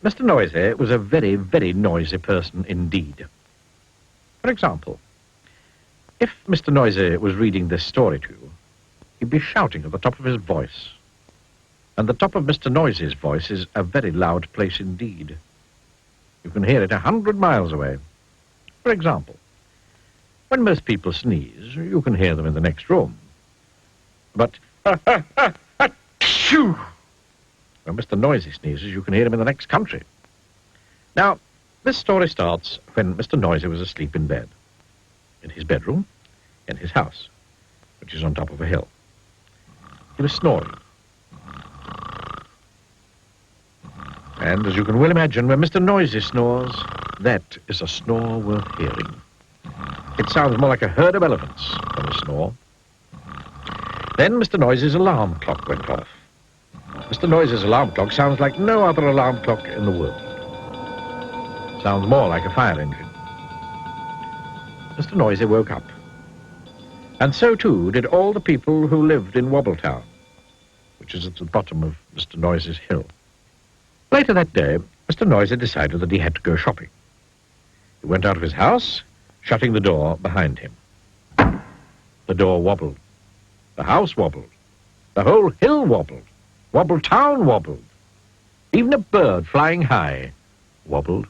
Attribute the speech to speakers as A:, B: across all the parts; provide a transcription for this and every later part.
A: Mr. Noisy was a very, very noisy person indeed. For example, if Mr. Noisy was reading this story to you, he'd be shouting at the top of his voice. And the top of Mr. Noisy's voice is a very loud place indeed. You can hear it 100 miles away. For example, when most people sneeze, you can hear them in the next room. But achoo! When Mr. Noisy sneezes, you can hear him in the next country. Now, this story starts when Mr. Noisy was asleep in bed, in his bedroom, in his house, which is on top of a hill. He was snoring. And as you can well imagine, when Mr. Noisy snores, that is a snore worth hearing. It sounds more like a herd of elephants than a snore. Then Mr. Noisy's alarm clock went off. Mr. Noisy's alarm clock sounds like no other alarm clock in the world. Sounds more like a fire engine. Mr. Noisy woke up. And so, too, did all the people who lived in Wobbletown, which is at the bottom of Mr. Noisy's hill. Later that day, Mr. Noisy decided that he had to go shopping. He went out of his house, shutting the door behind him. The door wobbled. The house wobbled. The whole hill wobbled. Wobbletown wobbled. Even a bird flying high wobbled.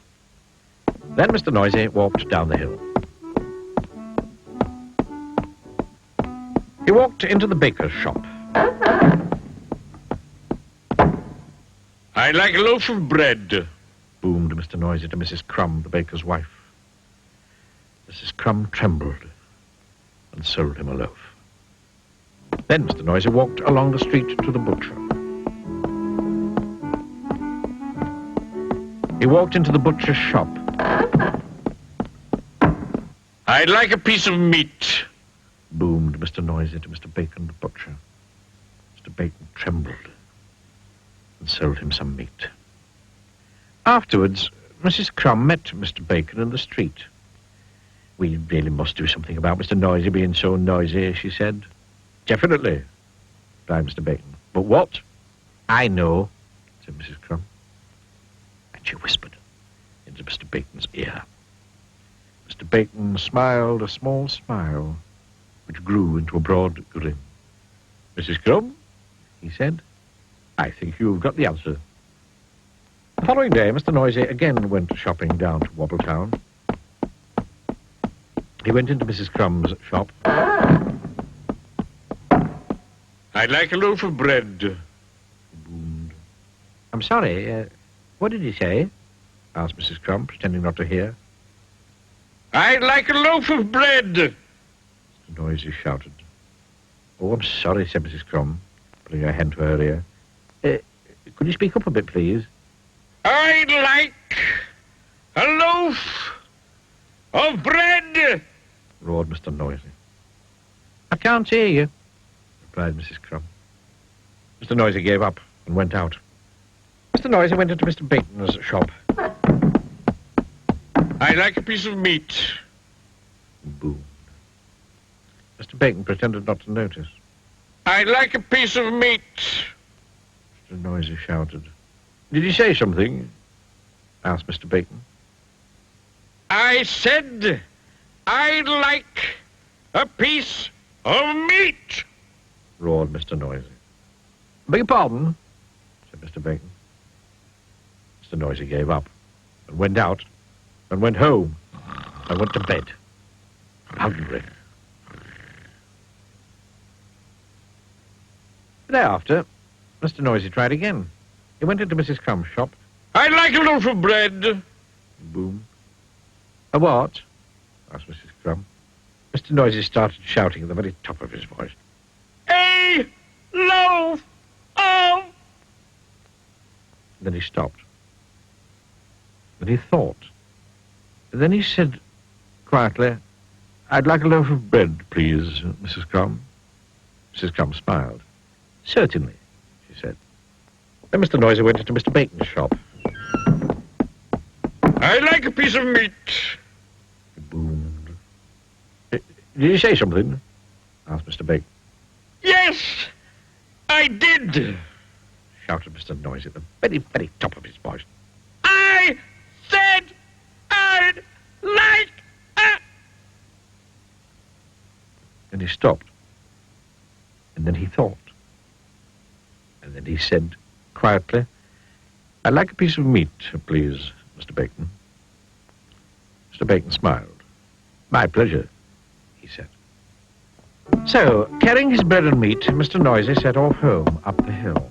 A: Then Mr. Noisy walked down the hill. He walked into the baker's shop.
B: I'd like a loaf of bread,
A: boomed Mr. Noisy to Mrs. Crumb, the baker's wife. Mrs. Crumb trembled and sold him a loaf. Then Mr. Noisy walked along the street to the butcher. He walked into the butcher's shop.
B: I'd like a piece of meat,
A: boomed Mr. Noisy to Mr. Bacon, the butcher. Mr. Bacon trembled and sold him some meat. Afterwards, Mrs. Crumb met Mr. Bacon in the street. "We really must do something about Mr. Noisy being so noisy," she said. "Definitely," replied Mr. Bacon. "But what?" "I know," said Mrs. Crumb. And she whispered into Mr. Bacon's ear. Mr. Bacon smiled a small smile, which grew into a broad grin. "Mrs. Crumb," he said, "I think you've got the answer." The following day, Mr. Noisy again went shopping down to Wobbletown. He went into Mrs. Crumb's shop.
B: I'd like a loaf of bread,
A: He boomed. "I'm sorry, what did he say?" asked Mrs. Crumb, pretending not to hear.
B: I'd like a loaf of bread,
A: Mr. Noisy shouted. "Oh, I'm sorry," said Mrs. Crumb, putting her hand to her ear. Could you speak up a bit, please?"
B: I'd like a loaf of bread,
A: roared Mr. Noisy. "I can't hear you," replied Mrs. Crumb. Mr. Noisy gave up and went out. Mr. Noisy went into Mr. Bacon's shop.
B: I'd like a piece of meat,
A: He boomed. Mr. Bacon pretended not to notice.
B: I'd like a piece of meat,
A: Mr. Noisy shouted. "Did you say something?" asked Mr. Bacon.
B: I said I'd like a piece of meat,
A: roared Mr. Noisy. "Beg your pardon?" said Mr. Bacon. Mr. Noisy gave up and went out and went home and went to bed, hungry. The day after, Mr. Noisy tried again. He went into Mrs. Crumb's shop.
B: I'd like a loaf of bread,
A: Boom. "A what?" asked Mrs. Crumb. Mr. Noisy started shouting at the very top of his voice.
B: a loaf of...
A: Then he stopped. Then he thought. Then he said quietly, "I'd like a loaf of bread, please, Mrs. Crumb." Mrs. Crumb smiled. "Certainly," she said. Then Mr. Noisy went into Mr. Bacon's shop.
B: I'd like a piece of meat,
A: He boomed. "Did you say something?" asked Mr. Bacon.
B: Yes, I did.
A: Shouted Mr. Noisy at the very, very top of his voice.
B: like a...
A: And he stopped. And then he thought. And then he said quietly, "I'd like a piece of meat, please, Mr. Bacon." Mr. Bacon smiled. "My pleasure," he said. So, carrying his bread and meat, Mr. Noisy set off home up the hill.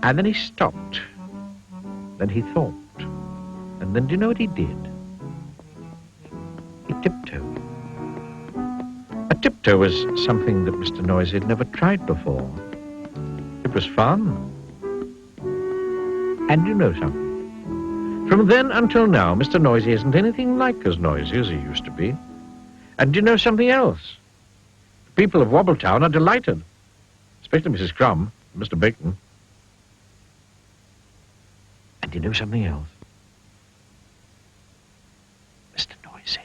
A: And then he stopped. Then he thought. And then do you know what he did? He tiptoed. A tiptoe was something that Mr. Noisy had never tried before. It was fun. And you know something? From then until now, Mr. Noisy isn't anything like as noisy as he used to be. And do you know something else? The people of Wobbletown are delighted, especially Mrs. Crumb and Mr. Bacon. And do you know something else? Mr. Noisy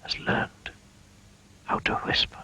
A: has learned how to whisper.